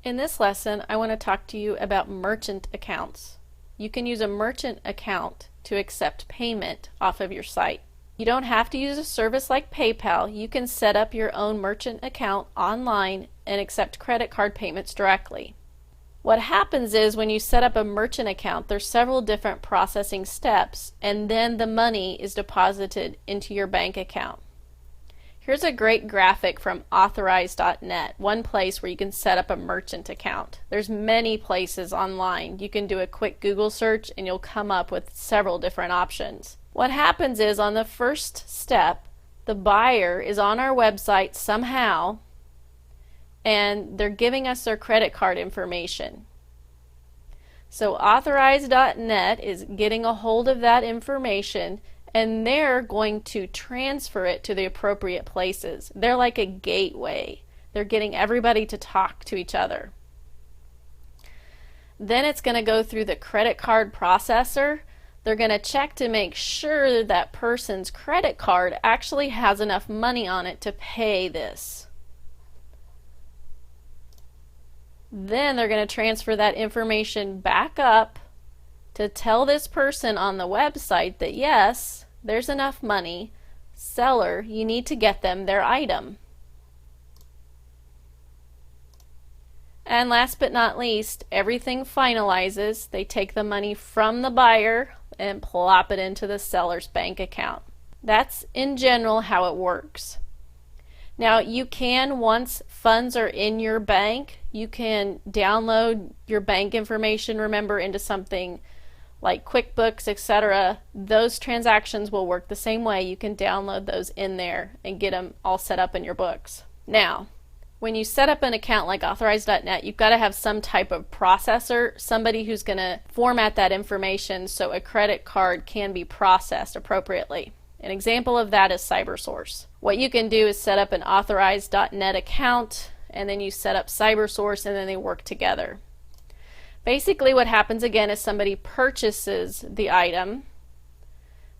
In this lesson, I want to talk to you about merchant accounts. You can use a merchant account to accept payment off of your site. You don't have to use a service like PayPal. You can set up your own merchant account online and accept credit card payments directly. What happens is when you set up a merchant account, there's several different processing steps, and then the money is deposited into your bank account. Here's a great graphic from Authorize.net, one place where you can set up a merchant account. There's many places online. You can do a quick Google search and you'll come up with several different options. What happens is on the first step, the buyer is on our website somehow and they're giving us their credit card information. So Authorize.net is getting a hold of that information and they're going to transfer it to the appropriate places. They're like a gateway. They're getting everybody to talk to each other. Then it's going to go through the credit card processor. They're going to check to make sure that person's credit card actually has enough money on it to pay this. Then they're going to transfer that information back up to tell this person on the website that yes, there's enough money. Seller, you need to get them their item. And last but not least, everything finalizes. They take the money from the buyer and plop it into the seller's bank account. That's in general how it works. Now you can, once funds are in your bank, you can download your bank information, remember, into something like QuickBooks, etc. Those transactions will work the same way. You can download those in there and get them all set up in your books. Now, when you set up an account like Authorize.net, you've got to have some type of processor, somebody who's going to format that information so a credit card can be processed appropriately. An example of that is CyberSource. What you can do is set up an Authorize.net account, and then you set up CyberSource, and then they work together. Basically what happens again is somebody purchases the item.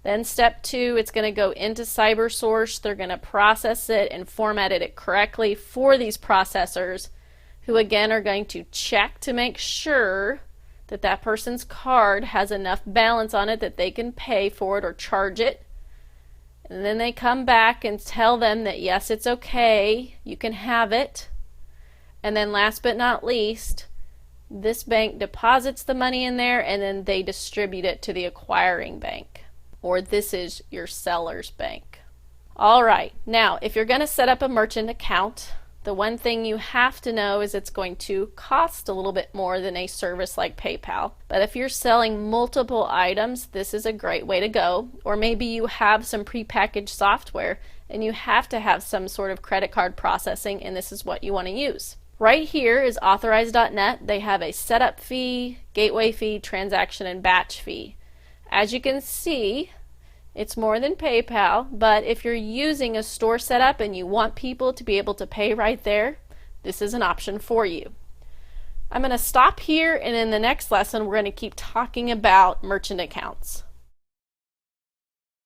Then step 2, it's going to go into CyberSource. They're going to process it and format it correctly for these processors, who again are going to check to make sure that that person's card has enough balance on it that they can pay for it or charge it. And then they come back and tell them that yes, it's okay, you can have it. And then last but not least, this bank deposits the money in there and then they distribute it to the acquiring bank. Or this is your seller's bank. Alright, now if you're going to set up a merchant account, the one thing you have to know is it's going to cost a little bit more than a service like PayPal. But if you're selling multiple items, this is a great way to go. Or maybe you have some prepackaged software and you have to have some sort of credit card processing, and this is what you want to use. Right here is Authorize.net. They have a setup fee, gateway fee, transaction, and batch fee. As you can see, it's more than PayPal, but if you're using a store setup and you want people to be able to pay right there, this is an option for you. I'm going to stop here, and in the next lesson we're going to keep talking about merchant accounts.